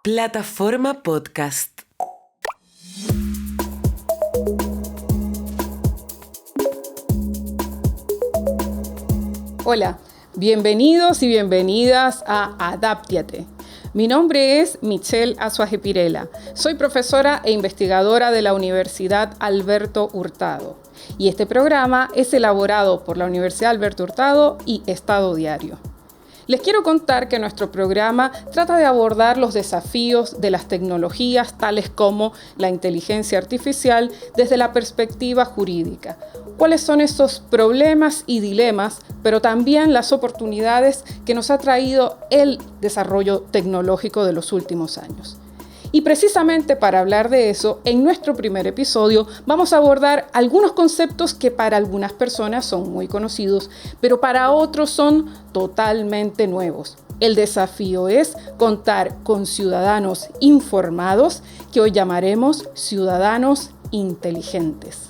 Plataforma Podcast. Hola, bienvenidos y bienvenidas a Adáptiate. Mi nombre es Michelle Azuaje Pirela. Soy profesora e investigadora de la Universidad Alberto Hurtado. Y este programa es elaborado por la Universidad Alberto Hurtado y Estado Diario. Les quiero contar que nuestro programa trata de abordar los desafíos de las tecnologías tales como la inteligencia artificial desde la perspectiva jurídica. ¿Cuáles son esos problemas y dilemas, pero también las oportunidades que nos ha traído el desarrollo tecnológico de los últimos años? Y precisamente para hablar de eso, en nuestro primer episodio vamos a abordar algunos conceptos que para algunas personas son muy conocidos, pero para otros son totalmente nuevos. El desafío es contar con ciudadanos informados, que hoy llamaremos ciudadanos inteligentes.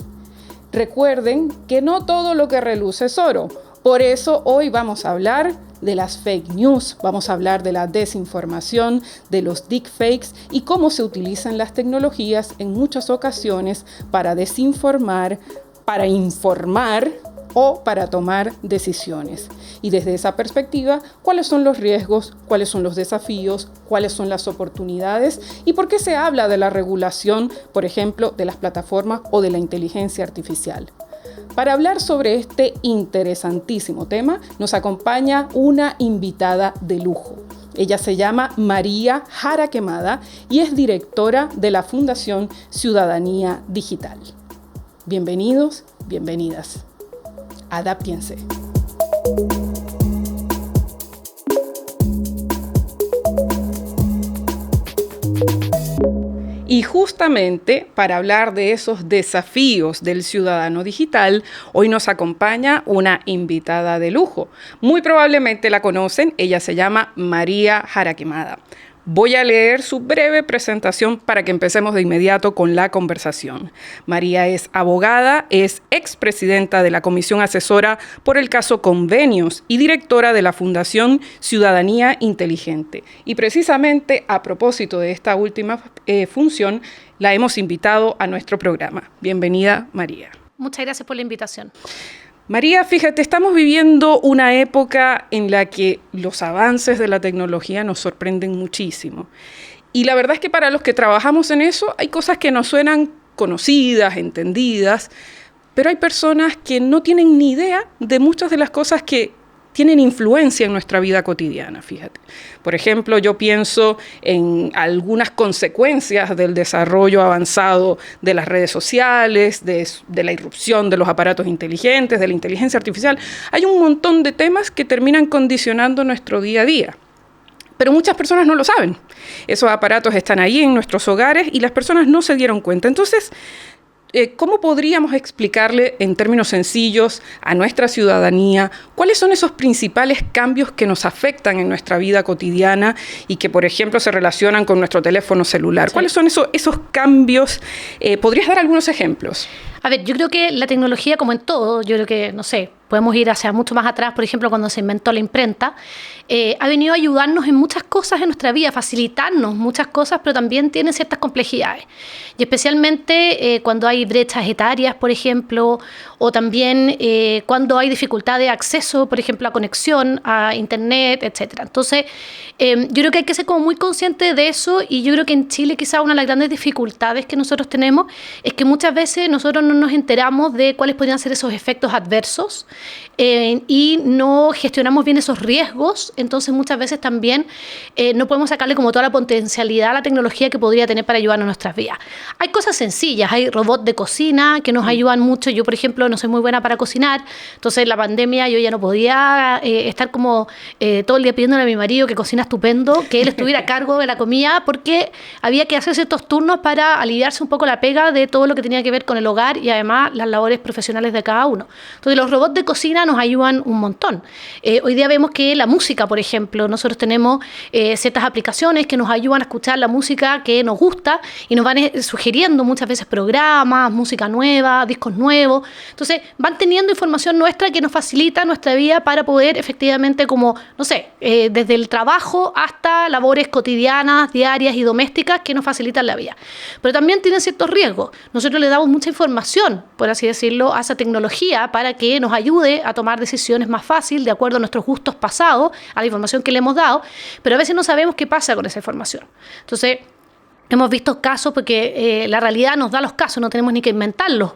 Recuerden que no todo lo que reluce es oro. Por eso hoy vamos a hablar de las fake news, vamos a hablar de la desinformación, de los deepfakes y cómo se utilizan las tecnologías en muchas ocasiones para desinformar, para informar o para tomar decisiones. Y desde esa perspectiva, ¿cuáles son los riesgos? ¿Cuáles son los desafíos? ¿Cuáles son las oportunidades? ¿Y por qué se habla de la regulación, por ejemplo, de las plataformas o de la inteligencia artificial? Para hablar sobre este interesantísimo tema, nos acompaña una invitada de lujo. Ella se llama María Jara Quemada y es directora de la Fundación Ciudadanía Digital. Bienvenidos, bienvenidas. Adáptense. Y justamente para hablar de esos desafíos del ciudadano digital, hoy nos acompaña una invitada de lujo. Muy probablemente la conocen, ella se llama María Jara Quemada. Voy a leer su breve presentación para que empecemos de inmediato con la conversación. María es abogada, es expresidenta de la Comisión Asesora por el caso Convenios y directora de la Fundación Ciudadanía Inteligente. Y precisamente a propósito de esta última función, la hemos invitado a nuestro programa. Bienvenida, María. Muchas gracias por la invitación. María, fíjate, estamos viviendo una época en la que los avances de la tecnología nos sorprenden muchísimo. Y la verdad es que para los que trabajamos en eso hay cosas que nos suenan conocidas, entendidas, pero hay personas que no tienen ni idea de muchas de las cosas que tienen influencia en nuestra vida cotidiana, fíjate. Por ejemplo, yo pienso en algunas consecuencias del desarrollo avanzado de las redes sociales, de la irrupción de los aparatos inteligentes, de la inteligencia artificial. Hay un montón de temas que terminan condicionando nuestro día a día. Pero muchas personas no lo saben. Esos aparatos están ahí en nuestros hogares y las personas no se dieron cuenta. Entonces, ¿cómo podríamos explicarle en términos sencillos a nuestra ciudadanía cuáles son esos principales cambios que nos afectan en nuestra vida cotidiana y que, por ejemplo, se relacionan con nuestro teléfono celular? Sí. ¿Cuáles son esos cambios? ¿Podrías dar algunos ejemplos? A ver, yo creo que la tecnología, como en todo, yo creo que, no sé, podemos ir hacia mucho más atrás, por ejemplo, cuando se inventó la imprenta, ha venido a ayudarnos en muchas cosas en nuestra vida, facilitarnos muchas cosas, pero también tiene ciertas complejidades. Y especialmente cuando hay brechas etarias, por ejemplo, o también cuando hay dificultad de acceso, por ejemplo, a conexión, a internet, etcétera. Entonces, yo creo que hay que ser como muy consciente de eso, y yo creo que en Chile quizá una de las grandes dificultades que nosotros tenemos es que muchas veces nosotros no nos enteramos de cuáles podrían ser esos efectos adversos y no gestionamos bien esos riesgos. Entonces muchas veces también no podemos sacarle como toda la potencialidad a la tecnología que podría tener para ayudarnos en nuestras vidas. Hay cosas sencillas, hay robots de cocina que nos ayudan mucho. Yo, por ejemplo, no soy muy buena para cocinar, entonces en la pandemia yo ya no podía estar como todo el día pidiéndole a mi marido, que cocina estupendo, que él estuviera a cargo de la comida, porque había que hacer ciertos turnos para aliviarse un poco la pega de todo lo que tenía que ver con el hogar y además las labores profesionales de cada uno. Entonces los robots de cocina nos ayudan un montón. Hoy día vemos que la música, por ejemplo, nosotros tenemos ciertas aplicaciones que nos ayudan a escuchar la música que nos gusta y nos van sugiriendo muchas veces programas, música nueva, discos nuevos. Entonces van teniendo información nuestra que nos facilita nuestra vida para poder efectivamente, como, no sé, desde el trabajo hasta labores cotidianas, diarias y domésticas que nos facilitan la vida. Pero también tienen ciertos riesgos. Nosotros le damos mucha información, por así decirlo, a esa tecnología para que nos ayude a tomar decisiones más fácil de acuerdo a nuestros gustos pasados, a la información que le hemos dado, pero a veces no sabemos qué pasa con esa información. Entonces, hemos visto casos, porque la realidad nos da los casos, no tenemos ni que inventarlos.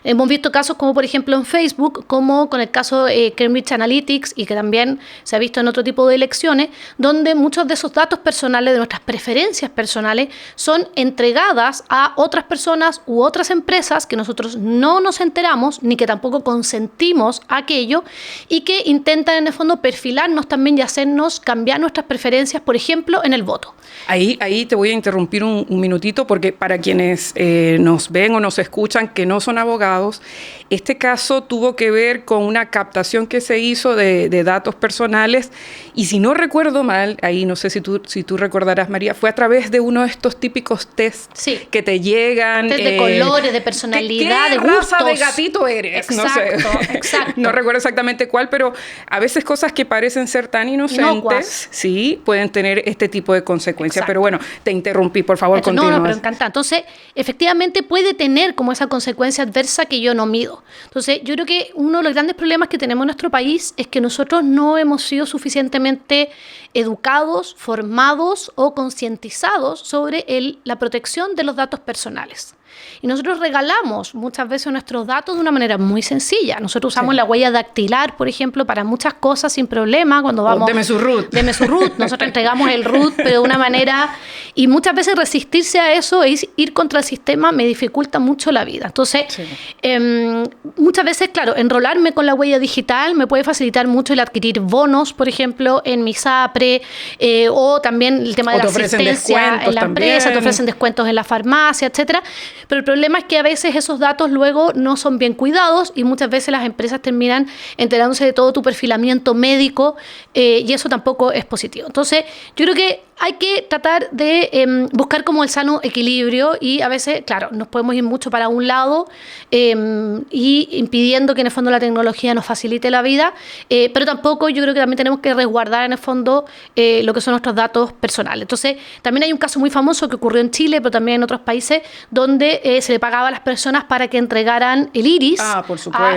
Hemos visto casos como, por ejemplo, en Facebook, como con el caso Cambridge Analytics, y que también se ha visto en otro tipo de elecciones, donde muchos de esos datos personales, de nuestras preferencias personales, son entregadas a otras personas u otras empresas que nosotros no nos enteramos, ni que tampoco consentimos a aquello, y que intentan, en el fondo, perfilarnos también y hacernos cambiar nuestras preferencias, por ejemplo, en el voto. Ahí te voy a interrumpir un minutito, porque para quienes nos ven o nos escuchan que no son abogados, este caso tuvo que ver con una captación que se hizo de datos personales, y si no recuerdo mal, ahí no sé si tú recordarás, María, fue a través de uno de estos típicos tests que te llegan. Test de colores, de personalidad, de gustos. ¿Qué raza de gatito eres? Exacto, no sé. Exacto. No recuerdo exactamente cuál, pero a veces cosas que parecen ser tan inocentes, sí, pueden tener este tipo de consecuencias. Exacto. Pero bueno, te interrumpí, por favor, continúa. No, pero encanta. Entonces, efectivamente puede tener como esa consecuencia adversa que yo no mido. Entonces, yo creo que uno de los grandes problemas que tenemos en nuestro país es que nosotros no hemos sido suficientemente educados, formados o concientizados sobre la protección de los datos personales. Y nosotros regalamos muchas veces nuestros datos de una manera muy sencilla. Nosotros usamos la huella dactilar, por ejemplo, para muchas cosas sin problema. Cuando vamos... Deme su root. Deme su root. Nosotros entregamos el root, pero de una manera... Y muchas veces resistirse a eso e ir contra el sistema me dificulta mucho la vida. Entonces, muchas veces, claro, enrolarme con la huella digital me puede facilitar mucho el adquirir bonos, por ejemplo, en mi SAPRE, o también el tema de la asistencia en la empresa, te ofrecen descuentos en la farmacia, etcétera. Pero el problema es que a veces esos datos luego no son bien cuidados y muchas veces las empresas terminan enterándose de todo tu perfilamiento médico, y eso tampoco es positivo. Entonces, yo creo que hay que tratar de buscar como el sano equilibrio, y a veces, claro, nos podemos ir mucho para un lado y impidiendo que en el fondo la tecnología nos facilite la vida, pero tampoco, yo creo que también tenemos que resguardar en el fondo lo que son nuestros datos personales. Entonces, también hay un caso muy famoso que ocurrió en Chile, pero también en otros países, donde se le pagaba a las personas para que entregaran el iris a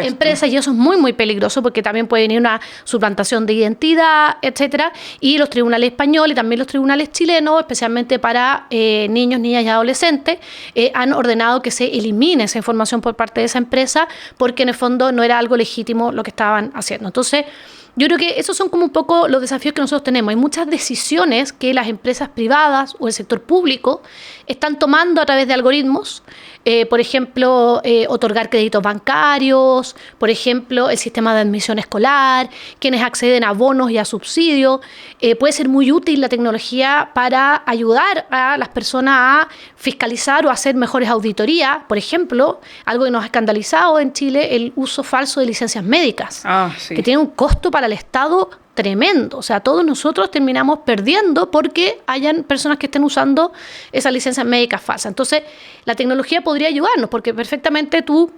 empresas, y eso es muy, muy peligroso, porque también puede venir una suplantación de identidad, etcétera, y los tribunales españoles y también los tribunales chilenos, especialmente para niños, niñas y adolescentes, han ordenado que se elimine esa información por parte de esa empresa, porque en el fondo no era algo legítimo lo que estaban haciendo. Entonces, yo creo que esos son como un poco los desafíos que nosotros tenemos. Hay muchas decisiones que las empresas privadas o el sector público están tomando a través de algoritmos. Por ejemplo, otorgar créditos bancarios, por ejemplo, el sistema de admisión escolar, quienes acceden a bonos y a subsidios. Puede ser muy útil la tecnología para ayudar a las personas a fiscalizar o hacer mejores auditorías. Por ejemplo, algo que nos ha escandalizado en Chile, el uso falso de licencias médicas, que tiene un costo para el Estado tremendo. O sea, todos nosotros terminamos perdiendo porque hayan personas que estén usando esas licencias médicas falsas. Entonces, la tecnología podría ayudarnos, porque perfectamente tú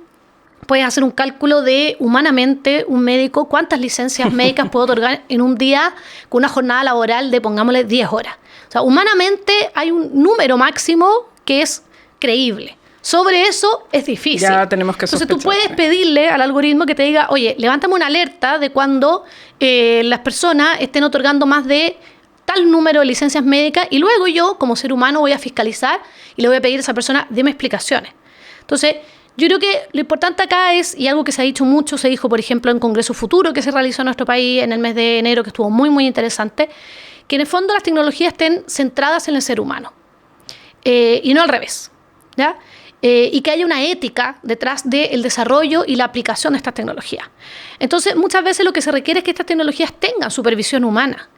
puedes hacer un cálculo de, humanamente, un médico, cuántas licencias médicas puede otorgar en un día con una jornada laboral de, pongámosle, 10 horas. O sea, humanamente hay un número máximo que es creíble. Sobre eso es difícil. Ya tenemos que sospechar. Entonces tú puedes pedirle al algoritmo que te diga, oye, levántame una alerta de cuando las personas estén otorgando más de tal número de licencias médicas, y luego yo, como ser humano, voy a fiscalizar y le voy a pedir a esa persona, deme explicaciones. Entonces, yo creo que lo importante acá es, y algo que se ha dicho mucho, se dijo, por ejemplo, en Congreso Futuro, que se realizó en nuestro país en el mes de enero, que estuvo muy, muy interesante, que en el fondo las tecnologías estén centradas en el ser humano, y no al revés, ¿ya? Y que haya una ética detrás del desarrollo y la aplicación de estas tecnologías. Entonces, muchas veces lo que se requiere es que estas tecnologías tengan supervisión humana.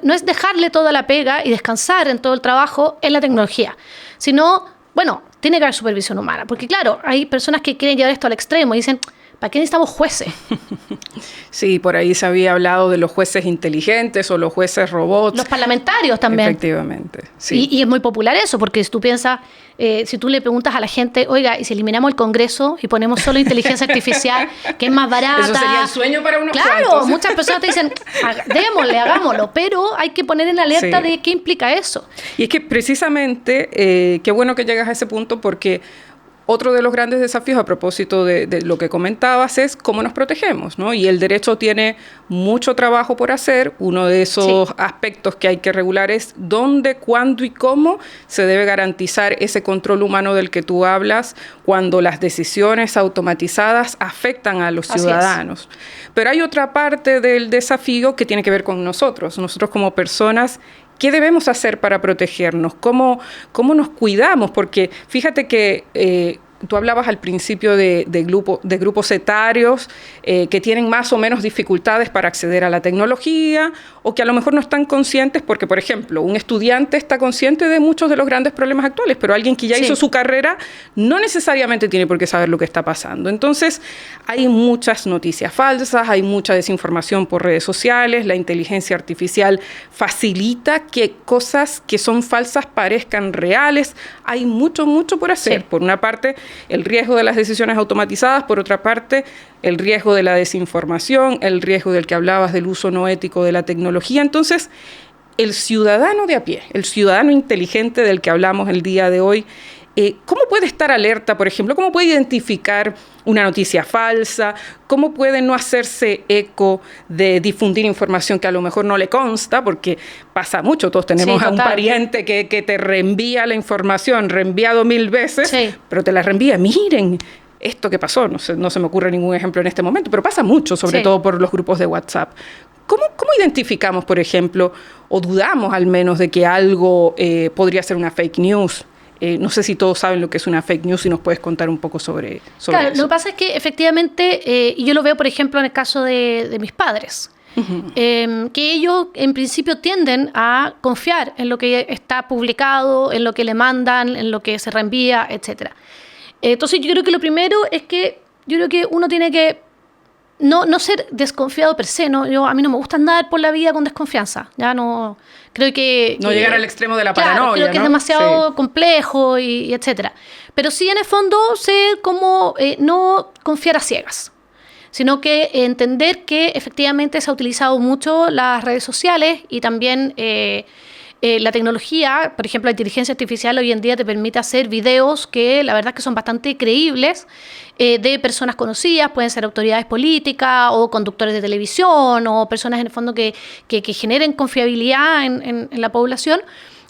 No es dejarle toda la pega y descansar en todo el trabajo en la tecnología, sino, bueno, tiene que haber supervisión humana. Porque, claro, hay personas que quieren llevar esto al extremo y dicen, ¿Para qué necesitamos jueces? Sí, por ahí se había hablado de los jueces inteligentes o los jueces robots. Los parlamentarios también. Efectivamente, sí. Y es muy popular eso, porque si tú piensas, si tú le preguntas a la gente, oiga, ¿y si eliminamos el Congreso y ponemos solo inteligencia artificial, que es más barata? Eso sería el sueño para unos Claro, cuantos. muchas personas te dicen, démosle, hagámoslo, pero hay que poner en alerta Sí. de qué implica eso. Y es que precisamente, qué bueno que llegas a ese punto, porque otro de los grandes desafíos a propósito de lo que comentabas es cómo nos protegemos, ¿no? Y el derecho tiene mucho trabajo por hacer. Uno de esos aspectos que hay que regular es dónde, cuándo y cómo se debe garantizar ese control humano del que tú hablas cuando las decisiones automatizadas afectan a los ciudadanos. Pero hay otra parte del desafío que tiene que ver con nosotros como personas. ¿Qué debemos hacer para protegernos? ¿Cómo nos cuidamos? Porque fíjate que tú hablabas al principio de grupos etarios que tienen más o menos dificultades para acceder a la tecnología o que a lo mejor no están conscientes porque, por ejemplo, un estudiante está consciente de muchos de los grandes problemas actuales, pero alguien que ya hizo su carrera no necesariamente tiene por qué saber lo que está pasando. Entonces, hay muchas noticias falsas, hay mucha desinformación por redes sociales, la inteligencia artificial facilita que cosas que son falsas parezcan reales. Hay mucho por hacer. Por una parte, el riesgo de las decisiones automatizadas, por otra parte, el riesgo de la desinformación, el riesgo del que hablabas del uso no ético de la tecnología. Entonces, el ciudadano de a pie, el ciudadano inteligente del que hablamos el día de hoy, ¿cómo puede estar alerta, por ejemplo? ¿Cómo puede identificar una noticia falsa? ¿Cómo puede no hacerse eco de difundir información que a lo mejor no le consta? Porque pasa mucho, todos tenemos a un pariente que te reenvía la información, reenviado 1000 veces, pero te la reenvía. Miren, esto que pasó, no se me ocurre ningún ejemplo en este momento, pero pasa mucho, sobre todo por los grupos de WhatsApp. ¿Cómo identificamos, por ejemplo, o dudamos al menos de que algo podría ser una fake news? No sé si todos saben lo que es una fake news, si nos puedes contar un poco sobre claro, eso. Lo que pasa es que efectivamente, y yo lo veo, por ejemplo, en el caso de mis padres, que ellos en principio tienden a confiar en lo que está publicado, en lo que le mandan, en lo que se reenvía, etc. Entonces yo creo que lo primero es que yo creo que uno tiene que no ser desconfiado per se, ¿no? A mí no me gusta andar por la vida con desconfianza, ya no... Creo que llegar al extremo de la claro, paranoia, creo que es demasiado complejo y etcétera. Pero sí, en el fondo, sé cómo no confiar a ciegas, sino que entender que efectivamente se ha utilizado mucho las redes sociales y también la tecnología. Por ejemplo, la inteligencia artificial hoy en día te permite hacer videos que la verdad es que son bastante creíbles, de personas conocidas, pueden ser autoridades políticas o conductores de televisión o personas en el fondo que generen confiabilidad en la población,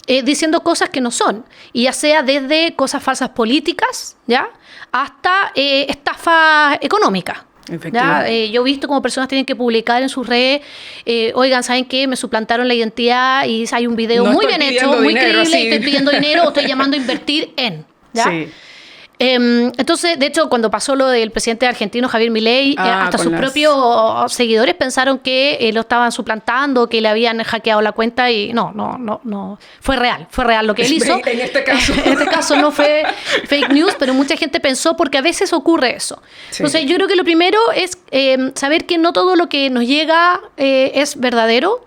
diciendo cosas que no son, y ya sea desde cosas falsas políticas, ¿ya?, hasta estafa económica. ¿Ya? Yo he visto como personas tienen que publicar en sus redes, oigan, ¿saben qué? Me suplantaron la identidad y hay un video muy bien hecho, muy creíble, y estoy pidiendo dinero o estoy llamando a invertir en, ¿ya? Sí. Entonces, de hecho, cuando pasó lo del presidente argentino Javier Milei, hasta sus propios seguidores pensaron que lo estaban suplantando, que le habían hackeado la cuenta, y no, fue real lo que él hizo. En este caso. En este caso no fue fake news, pero mucha gente pensó, porque a veces ocurre eso. Sí. Entonces, yo creo que lo primero es saber que no todo lo que nos llega es verdadero,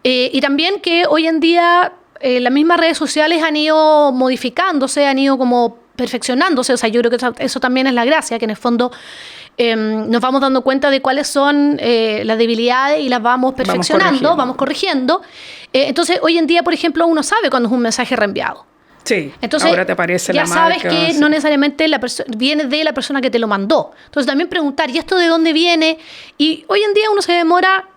y también que hoy en día las mismas redes sociales han ido modificándose, han ido como perfeccionándose. O sea, yo creo que eso también es la gracia, que en el fondo nos vamos dando cuenta de cuáles son las debilidades y las vamos perfeccionando, vamos corrigiendo. Entonces, hoy en día, por ejemplo, uno sabe cuando es un mensaje reenviado. Sí, entonces, ahora te aparece ya la marca. Ya sabes que no necesariamente viene de la persona que te lo mandó. Entonces, también preguntar, ¿y esto de dónde viene? Y hoy en día uno se demora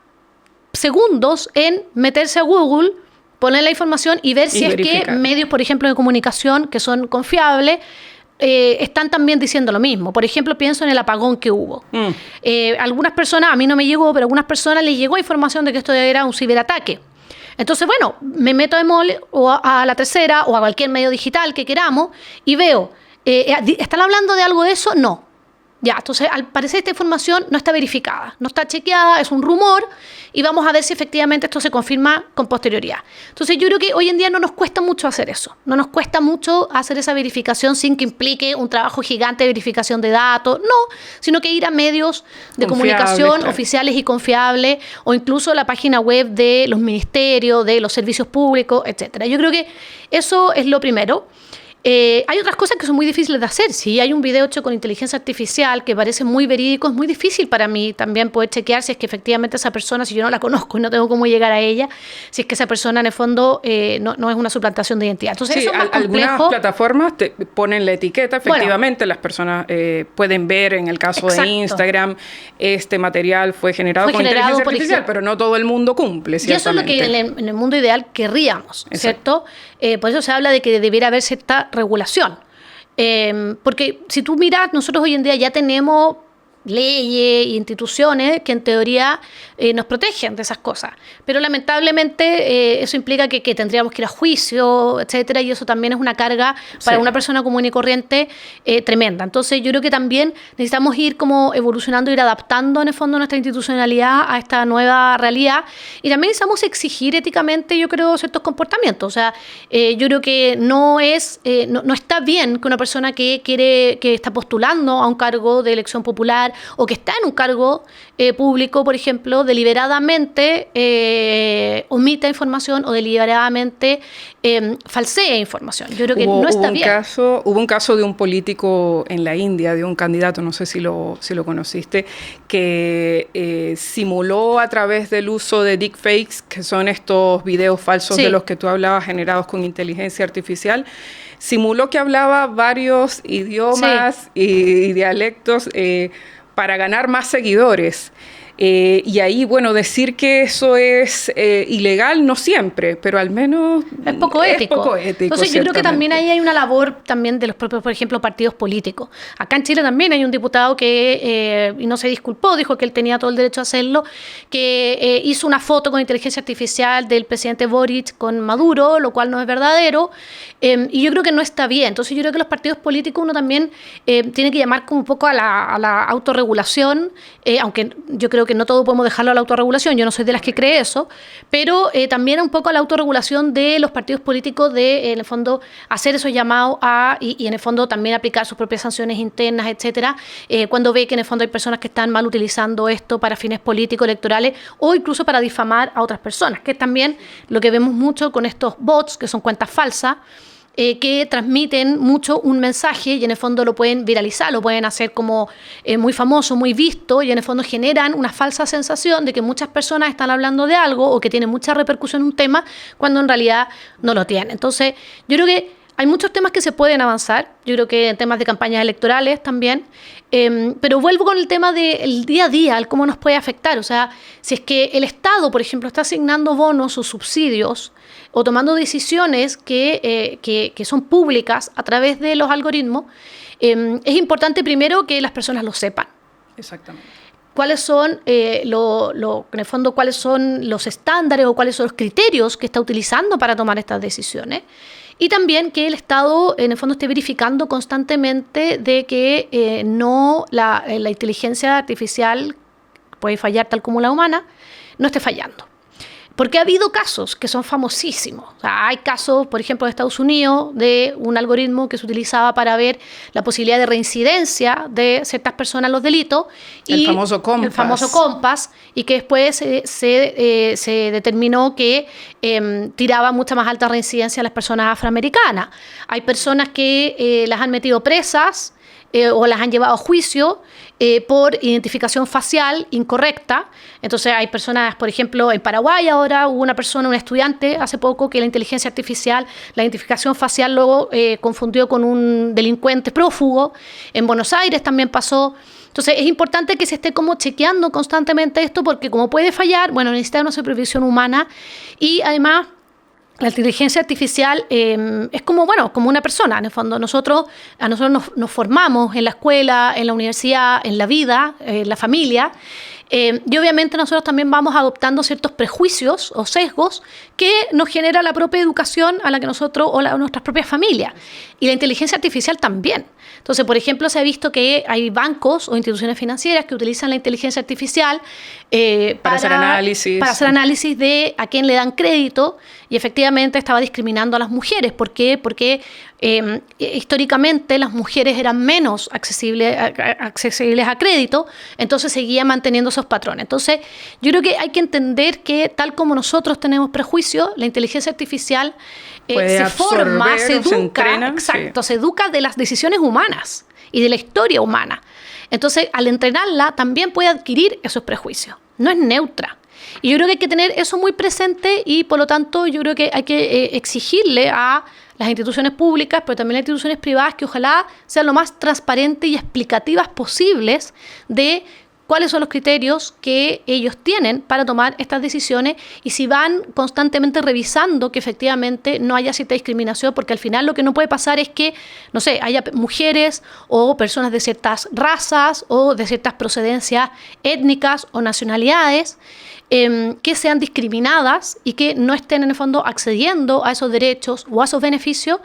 segundos en meterse a Google, poner la información y ver si es que medios, por ejemplo, de comunicación que son confiables, están también diciendo lo mismo. Por ejemplo, pienso en el apagón que hubo. Algunas personas, a mí no me llegó, pero a algunas personas les llegó información de que esto era un ciberataque. Entonces, bueno, me meto a Emol o a La Tercera o a cualquier medio digital que queramos y veo, ¿están hablando de algo de eso? No. Ya, entonces al parecer esta información no está verificada, no está chequeada, es un rumor y vamos a ver si efectivamente esto se confirma con posterioridad. Entonces yo creo que hoy en día no nos cuesta mucho hacer eso, no nos cuesta mucho hacer esa verificación sin que implique un trabajo gigante de verificación de datos, no, sino que ir a medios de comunicación oficiales y confiables o incluso la página web de los ministerios, de los servicios públicos, etcétera. Yo creo que eso es lo primero. Hay otras cosas que son muy difíciles de hacer. Si hay un video hecho con inteligencia artificial que parece muy verídico, es muy difícil para mí también poder chequear si es que efectivamente esa persona, si yo no la conozco y no tengo cómo llegar a ella, si es que esa persona en el fondo no es una suplantación de identidad. Entonces, sí, eso es más complejo. Algunas plataformas te ponen la etiqueta, efectivamente, las personas pueden ver en el caso de Instagram, este material fue generado con inteligencia artificial, pero no todo el mundo cumple, y eso es lo que en el mundo ideal querríamos, ¿cierto? Por eso se habla de que debiera haber cierta regulación. Porque si tú miras, nosotros hoy en día ya tenemos leyes e instituciones que en teoría nos protegen de esas cosas. Pero lamentablemente eso implica que tendríamos que ir a juicio, etcétera, y eso también es una carga para una persona común y corriente tremenda. Entonces yo creo que también necesitamos ir como evolucionando, ir adaptando en el fondo nuestra institucionalidad a esta nueva realidad, y también necesitamos exigir éticamente, yo creo, ciertos comportamientos. O sea, yo creo que no está bien que una persona que está postulando a un cargo de elección popular o que está en un cargo público, por ejemplo, deliberadamente omita información o deliberadamente falsea información. Yo creo que no está bien. Hubo un caso de un político en la India, de un candidato, no sé si lo conociste, que simuló a través del uso de deepfakes, que son estos videos falsos de los que tú hablabas, generados con inteligencia artificial. Simuló que hablaba varios idiomas y dialectos para ganar más seguidores. Y ahí, bueno, decir que eso es ilegal, no siempre, pero al menos es poco ético. Entonces yo creo que también ahí hay una labor también de los propios, por ejemplo, partidos políticos. Acá en Chile también hay un diputado que, y no se disculpó, dijo que él tenía todo el derecho a hacerlo, que hizo una foto con inteligencia artificial del presidente Boric con Maduro, lo cual no es verdadero, y yo creo que no está bien. Entonces yo creo que los partidos políticos uno también tiene que llamar como un poco a la autorregulación, aunque yo creo que no todo podemos dejarlo a la autorregulación, yo no soy de las que cree eso, pero también un poco a la autorregulación de los partidos políticos de, en el fondo, hacer esos llamados y en el fondo también aplicar sus propias sanciones internas, etcétera, cuando ve que en el fondo hay personas que están mal utilizando esto para fines políticos, electorales o incluso para difamar a otras personas, que es también lo que vemos mucho con estos bots, que son cuentas falsas, que transmiten mucho un mensaje y en el fondo lo pueden viralizar, lo pueden hacer como muy famoso, muy visto, y en el fondo generan una falsa sensación de que muchas personas están hablando de algo o que tiene mucha repercusión un tema cuando en realidad no lo tiene. Entonces yo creo que hay muchos temas que se pueden avanzar, yo creo que en temas de campañas electorales también, pero vuelvo con el tema del día a día, el cómo nos puede afectar. O sea, si es que el Estado, por ejemplo, está asignando bonos o subsidios o tomando decisiones que son públicas a través de los algoritmos, es importante primero que las personas lo sepan. Exactamente. Cuáles son, en el fondo, cuáles son los estándares o cuáles son los criterios que está utilizando para tomar estas decisiones. Y también que el Estado, en el fondo, esté verificando constantemente de que la inteligencia artificial puede fallar tal como la humana, no esté fallando. Porque ha habido casos que son famosísimos. O sea, hay casos, por ejemplo, de Estados Unidos, de un algoritmo que se utilizaba para ver la posibilidad de reincidencia de ciertas personas en los delitos. El famoso COMPAS, y que después se determinó que tiraba mucha más alta reincidencia a las personas afroamericanas. Hay personas que las han metido presas o las han llevado a juicio por identificación facial incorrecta. Entonces hay personas, por ejemplo, en Paraguay ahora hubo un estudiante hace poco que la inteligencia artificial, la identificación facial luego confundió con un delincuente prófugo. En Buenos Aires también pasó. Entonces es importante que se esté como chequeando constantemente esto porque como puede fallar, bueno, necesita una supervisión humana y además la inteligencia artificial es como una persona, en el fondo. A nosotros nos formamos en la escuela, en la universidad, en la vida, en la familia, Y obviamente nosotros también vamos adoptando ciertos prejuicios o sesgos que nos genera la propia educación a la que nosotros o nuestras propias familias. Y la inteligencia artificial también. Entonces, por ejemplo, se ha visto que hay bancos o instituciones financieras que utilizan la inteligencia artificial para hacer análisis de a quién le dan crédito, y efectivamente estaba discriminando a las mujeres. ¿Por qué? Porque históricamente las mujeres eran menos accesibles a crédito, entonces seguía manteniendo esos patrones. Entonces, yo creo que hay que entender que tal como nosotros tenemos prejuicios, la inteligencia artificial se forma, se educa, entrena, exacto, se educa de las decisiones humanas y de la historia humana. Entonces, al entrenarla, también puede adquirir esos prejuicios. No es neutra. Y yo creo que hay que tener eso muy presente y, por lo tanto, yo creo que hay que exigirle a las instituciones públicas, pero también a las instituciones privadas, que ojalá sean lo más transparentes y explicativas posibles de cuáles son los criterios que ellos tienen para tomar estas decisiones y si van constantemente revisando que efectivamente no haya cierta discriminación, porque al final lo que no puede pasar es que, no sé, haya mujeres o personas de ciertas razas o de ciertas procedencias étnicas o nacionalidades que sean discriminadas y que no estén en el fondo accediendo a esos derechos o a esos beneficios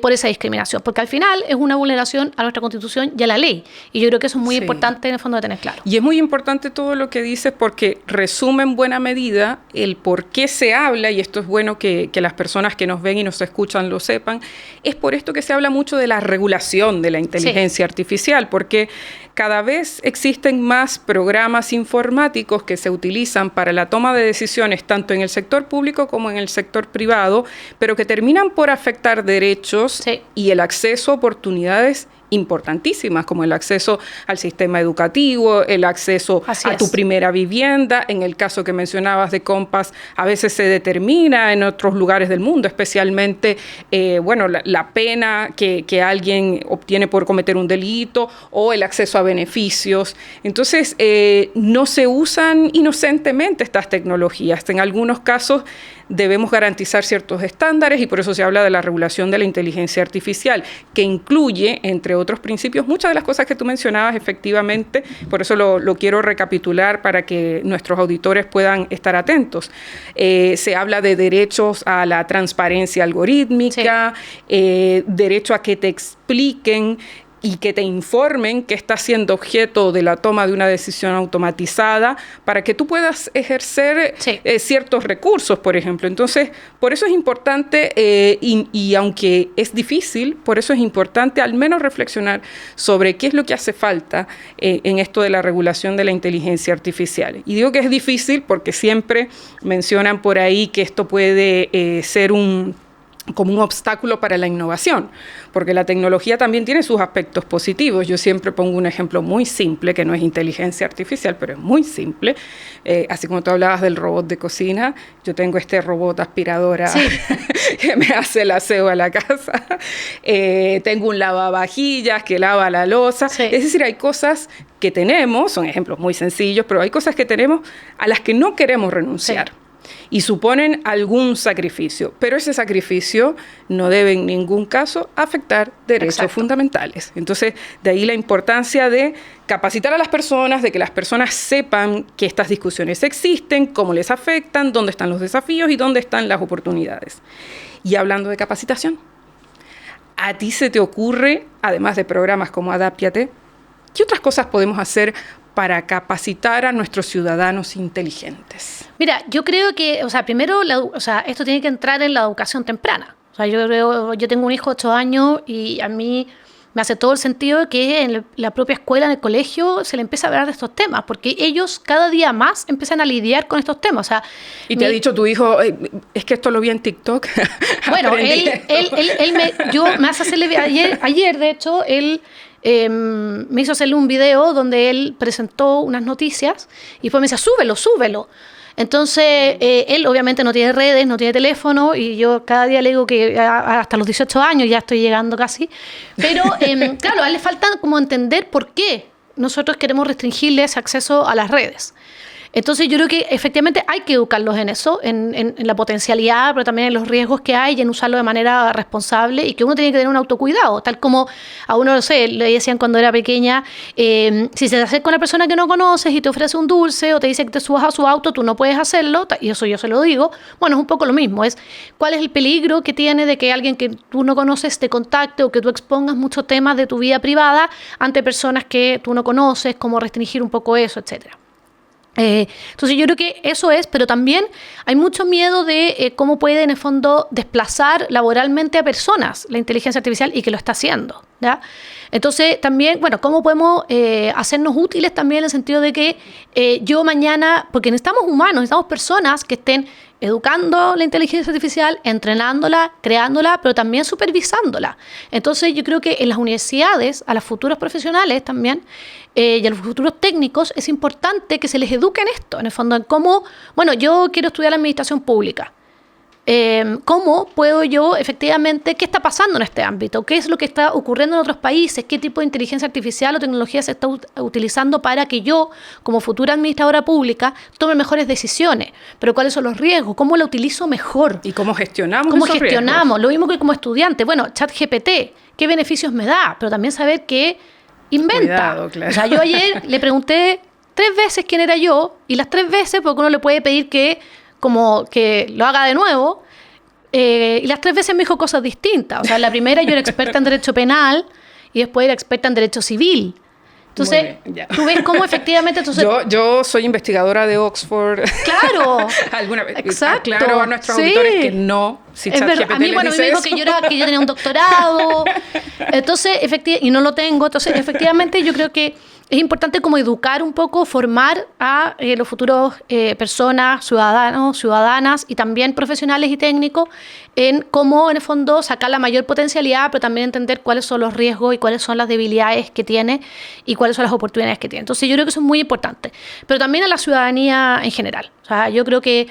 por esa discriminación, porque al final es una vulneración a nuestra Constitución y a la ley, y yo creo que eso es muy importante en el fondo de tener claro. Y es muy importante todo lo que dices, porque resume en buena medida el por qué se habla, y esto es bueno que las personas que nos ven y nos escuchan lo sepan. Es por esto que se habla mucho de la regulación de la inteligencia artificial, porque cada vez existen más programas informáticos que se utilizan para la toma de decisiones tanto en el sector público como en el sector privado, pero que terminan por afectar derechos y el acceso a oportunidades importantísimas, como el acceso al sistema educativo, el acceso a tu primera vivienda. En el caso que mencionabas de Compass, a veces se determina en otros lugares del mundo, especialmente la pena que alguien obtiene por cometer un delito o el acceso a beneficios. Entonces, no se usan inocentemente estas tecnologías. En algunos casos debemos garantizar ciertos estándares, y por eso se habla de la regulación de la inteligencia artificial, que incluye, entre otros principios, muchas de las cosas que tú mencionabas efectivamente. Por eso lo quiero recapitular para que nuestros auditores puedan estar atentos. Se habla de derechos a la transparencia algorítmica, derecho a que te expliquen y que te informen que está siendo objeto de la toma de una decisión automatizada para que tú puedas ejercer ciertos recursos, por ejemplo. Entonces, por eso es importante, y aunque es difícil, por eso es importante al menos reflexionar sobre qué es lo que hace falta en esto de la regulación de la inteligencia artificial. Y digo que es difícil porque siempre mencionan por ahí que esto puede ser como un obstáculo para la innovación, porque la tecnología también tiene sus aspectos positivos. Yo siempre pongo un ejemplo muy simple, que no es inteligencia artificial, pero es muy simple. Así como tú hablabas del robot de cocina, yo tengo este robot aspiradora que me hace el aseo a la casa. Tengo un lavavajillas que lava la loza. Es decir, hay cosas que tenemos, son ejemplos muy sencillos, pero hay cosas que tenemos a las que no queremos renunciar. Y suponen algún sacrificio, pero ese sacrificio no debe en ningún caso afectar derechos fundamentales. Entonces, de ahí la importancia de capacitar a las personas, de que las personas sepan que estas discusiones existen, cómo les afectan, dónde están los desafíos y dónde están las oportunidades. Y hablando de capacitación, ¿a ti se te ocurre, además de programas como Adáptate, qué otras cosas podemos hacer para capacitar a nuestros ciudadanos inteligentes? Mira, yo creo que, primero, esto tiene que entrar en la educación temprana. Yo tengo un hijo de 8 años y a mí me hace todo el sentido que en la propia escuela, en el colegio, se le empieza a hablar de estos temas, porque ellos cada día más empiezan a lidiar con estos temas. ¿Y te ha dicho tu hijo, es que esto lo vi en TikTok? Bueno, yo me hace hacerle, ayer de hecho, él me hizo hacerle un video donde él presentó unas noticias y después me decía, súbelo. Entonces, él obviamente no tiene redes, no tiene teléfono, y yo cada día le digo que hasta los 18 años ya estoy llegando casi. Pero, claro, a él le falta como entender por qué nosotros queremos restringirle ese acceso a las redes. Entonces yo creo que efectivamente hay que educarlos en eso, en la potencialidad, pero también en los riesgos que hay y en usarlo de manera responsable, y que uno tiene que tener un autocuidado, tal como a uno, no sé, le decían cuando era pequeña, si se te acerca una persona que no conoces y te ofrece un dulce o te dice que te subas a su auto, tú no puedes hacerlo, y eso yo se lo digo. Bueno, es un poco lo mismo, es cuál es el peligro que tiene de que alguien que tú no conoces te contacte o que tú expongas muchos temas de tu vida privada ante personas que tú no conoces, cómo restringir un poco eso, etcétera. Entonces yo creo que eso es, pero también hay mucho miedo de cómo puede en el fondo desplazar laboralmente a personas la inteligencia artificial, y que lo está haciendo, ¿ya? Entonces también, bueno, cómo podemos hacernos útiles también en el sentido de que yo mañana, porque necesitamos humanos, necesitamos personas que estén educando la inteligencia artificial, entrenándola, creándola, pero también supervisándola. Entonces yo creo que en las universidades, a los futuros profesionales también, y a los futuros técnicos, es importante que se les eduque en esto, en el fondo, en cómo, bueno, yo quiero estudiar la administración pública. ¿Cómo puedo yo efectivamente, qué está pasando en este ámbito? ¿Qué es lo que está ocurriendo en otros países? ¿Qué tipo de inteligencia artificial o tecnología se está utilizando para que yo, como futura administradora pública, tome mejores decisiones? ¿Pero cuáles son los riesgos? ¿Cómo la utilizo mejor? ¿Y cómo gestionamos ¿Cómo esos gestionamos? riesgos? Lo mismo que como estudiante. Bueno, ChatGPT, ¿qué beneficios me da? Pero también saber qué inventa. Cuidado, claro. O sea, yo ayer le pregunté 3 veces quién era yo, y las 3 veces, porque uno le puede pedir que lo haga de nuevo, y las 3 veces me dijo cosas distintas. O sea, la primera yo era experta en derecho penal y después era experta en derecho civil. Entonces, bien, tú ves cómo efectivamente... Entonces, yo soy investigadora de Oxford. Claro. Alguna vez. Exacto. Claro a nuestros auditores que no. Si es verdad. A mí, bueno, me dijo que yo tenía un doctorado. Entonces, y no lo tengo. Entonces, efectivamente, yo creo que es importante como educar un poco, formar a los futuros personas, ciudadanos, ciudadanas y también profesionales y técnicos en cómo, en el fondo, sacar la mayor potencialidad, pero también entender cuáles son los riesgos y cuáles son las debilidades que tiene y cuáles son las oportunidades que tiene. Entonces, yo creo que eso es muy importante. Pero también a la ciudadanía en general. O sea, yo creo que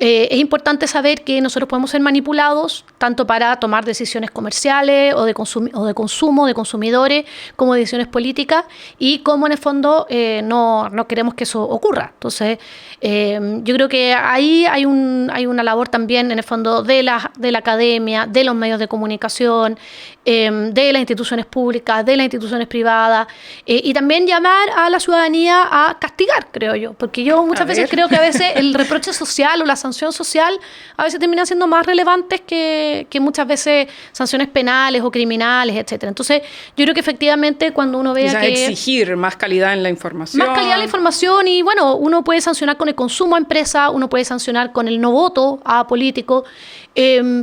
es importante saber que nosotros podemos ser manipulados tanto para tomar decisiones comerciales o de consumo, de consumidores, como decisiones políticas, y cómo en el fondo no queremos que eso ocurra. Entonces, yo creo que ahí hay una labor también en el fondo de la academia, de los medios de comunicación, de las instituciones públicas, de las instituciones privadas, y también llamar a la ciudadanía a castigar, creo yo, porque yo muchas veces creo que a veces el reproche social o la sanción social a veces terminan siendo más relevantes que muchas veces sanciones penales o criminales, etcétera. Entonces, yo creo que efectivamente cuando uno vea que... exigir más calidad en la información. Más calidad en la información, y bueno, uno puede sancionar con el consumo a empresa, uno puede sancionar con el no voto a políticos,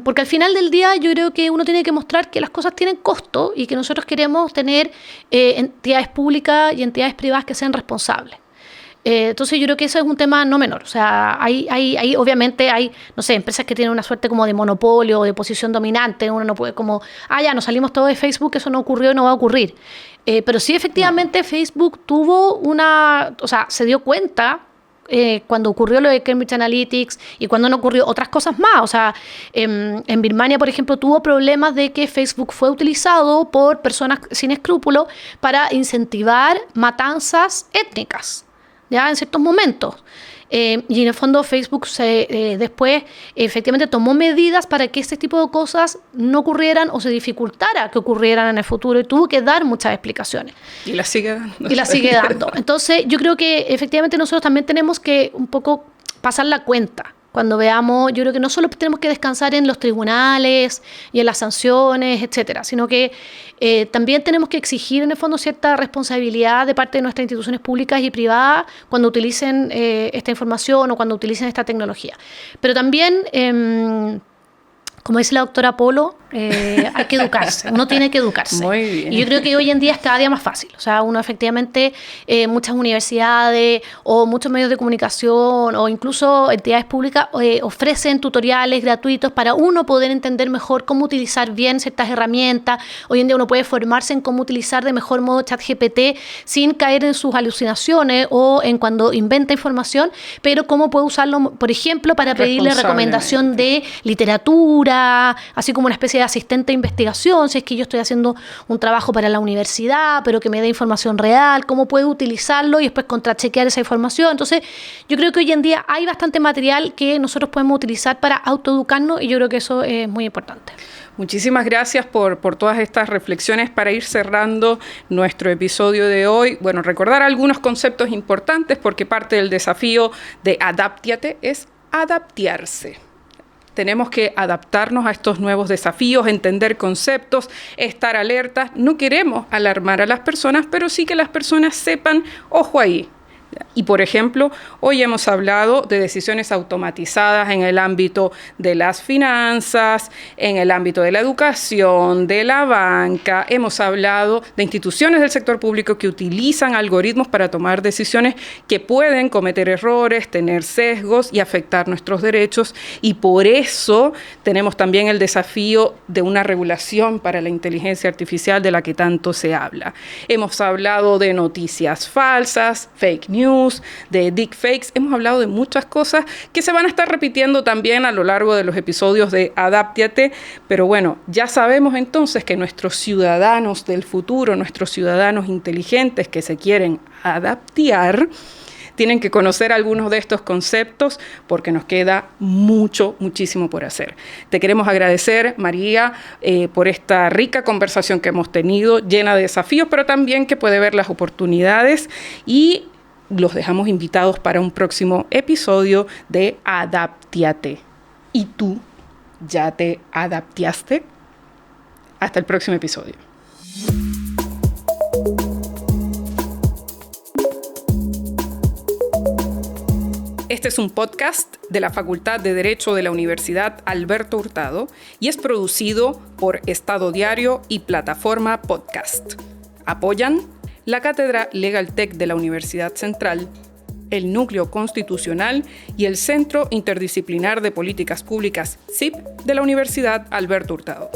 porque al final del día yo creo que uno tiene que mostrar que las cosas tienen costo y que nosotros queremos tener entidades públicas y entidades privadas que sean responsables. Entonces yo creo que eso es un tema no menor. O sea, hay obviamente hay, no sé, empresas que tienen una suerte como de monopolio o de posición dominante. Uno no puede como, ya nos salimos todos de Facebook, eso no ocurrió y no va a ocurrir. Pero sí, efectivamente, Facebook tuvo se dio cuenta cuando ocurrió lo de Cambridge Analytics y cuando no ocurrió otras cosas más. O sea, en Birmania, por ejemplo, tuvo problemas de que Facebook fue utilizado por personas sin escrúpulos para incentivar matanzas étnicas, ya en ciertos momentos. Y en el fondo Facebook después efectivamente tomó medidas para que este tipo de cosas no ocurrieran o se dificultara que ocurrieran en el futuro, y tuvo que dar muchas explicaciones. Y la sigue dando. Y la sigue dando. Entonces yo creo que efectivamente nosotros también tenemos que un poco pasar la cuenta. Cuando veamos, yo creo que no solo tenemos que descansar en los tribunales y en las sanciones, etcétera, sino que también tenemos que exigir en el fondo cierta responsabilidad de parte de nuestras instituciones públicas y privadas cuando utilicen esta información o cuando utilicen esta tecnología. Pero también, como dice la doctora Polo, hay que educarse, uno tiene que educarse. Muy bien. Y yo creo que hoy en día es cada día más fácil. O sea, uno efectivamente, muchas universidades o muchos medios de comunicación o incluso entidades públicas ofrecen tutoriales gratuitos para uno poder entender mejor cómo utilizar bien ciertas herramientas. Hoy en día uno puede formarse en cómo utilizar de mejor modo ChatGPT sin caer en sus alucinaciones o en cuando inventa información, pero cómo puede usarlo, por ejemplo, para pedirle recomendación de literatura, así como una especie especie de asistente de investigación, si es que yo estoy haciendo un trabajo para la universidad, pero que me dé información real, cómo puedo utilizarlo y después contrachequear esa información. Entonces, yo creo que hoy en día hay bastante material que nosotros podemos utilizar para autoeducarnos y yo creo que eso es muy importante. Muchísimas gracias por todas estas reflexiones para ir cerrando nuestro episodio de hoy. Bueno, recordar algunos conceptos importantes porque parte del desafío de Adáptiate es adaptarse. Tenemos que adaptarnos a estos nuevos desafíos, entender conceptos, estar alertas. No queremos alarmar a las personas, pero sí que las personas sepan, ojo ahí. Y, por ejemplo, hoy hemos hablado de decisiones automatizadas en el ámbito de las finanzas, en el ámbito de la educación, de la banca. Hemos hablado de instituciones del sector público que utilizan algoritmos para tomar decisiones que pueden cometer errores, tener sesgos y afectar nuestros derechos. Y por eso tenemos también el desafío de una regulación para la inteligencia artificial de la que tanto se habla. Hemos hablado de noticias falsas, fake news, de deepfakes. Hemos hablado de muchas cosas que se van a estar repitiendo también a lo largo de los episodios de Adáptiate, pero bueno, ya sabemos entonces que nuestros ciudadanos del futuro, nuestros ciudadanos inteligentes que se quieren adaptar, tienen que conocer algunos de estos conceptos porque nos queda muchísimo por hacer. Te queremos agradecer, María, por esta rica conversación que hemos tenido, llena de desafíos, pero también que puede ver las oportunidades, y los dejamos invitados para un próximo episodio de Adáptiate. ¿Y tú ya te adaptaste? Hasta el próximo episodio. Este es un podcast de la Facultad de Derecho de la Universidad Alberto Hurtado y es producido por Estado Diario y Plataforma Podcast. Apoyan la Cátedra Legal Tech de la Universidad Central, el Núcleo Constitucional y el Centro Interdisciplinar de Políticas Públicas, CIP, de la Universidad Alberto Hurtado.